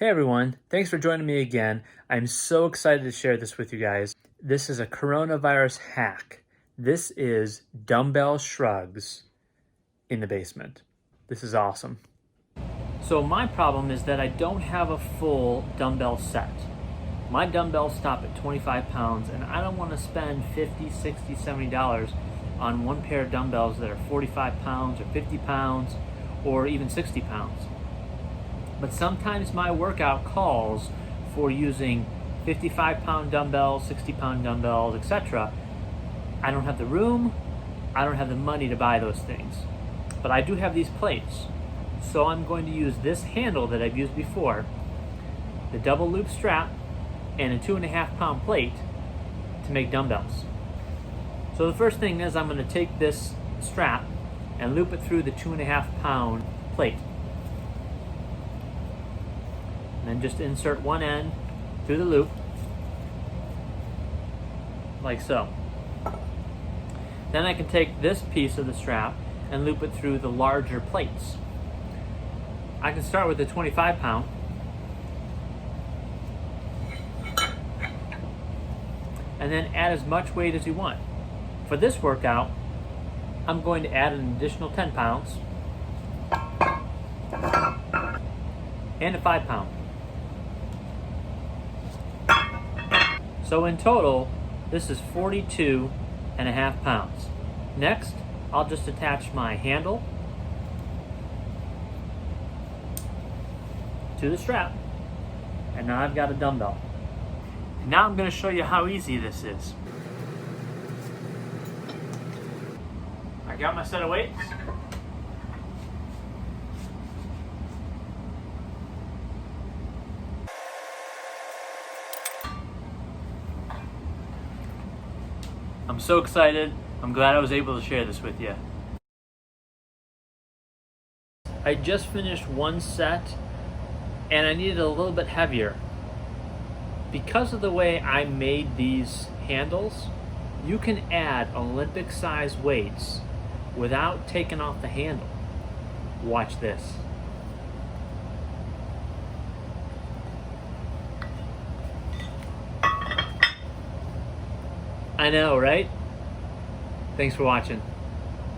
Hey everyone, thanks for joining me again. I'm so excited to share this with you guys. This is a coronavirus hack. This is dumbbell shrugs in the basement. This is awesome. So my problem is that I don't have a full dumbbell set. My dumbbells stop at 25 pounds and I don't want to spend $50, $60, $70 on one pair of dumbbells that are 45 pounds or 50 pounds or even 60 pounds. But sometimes my workout calls for using 55-pound dumbbells, 60-pound dumbbells, etc. I don't have the room, I don't have the money to buy those things. But I do have these plates. So I'm going to use this handle that I've used before, the double loop strap, and a 2.5-pound plate to make dumbbells. So the first thing is I'm going to take this strap and loop it through the 2.5-pound plate. And then just insert one end through the loop, like so. Then I can take this piece of the strap and loop it through the larger plates. I can start with the 25-pound. And then add as much weight as you want. For this workout, I'm going to add an additional 10 pounds and a 5-pound. So in total, this is 42.5 pounds. Next, I'll just attach my handle to the strap, and now I've got a dumbbell. And now I'm going to show you how easy this is. I got my set of weights. I'm so excited. I'm glad I was able to share this with you. I just finished one set and I needed a little bit heavier. Because of the way I made these handles, you can add Olympic size weights without taking off the handle. Watch this. I know, right? Thanks for watching.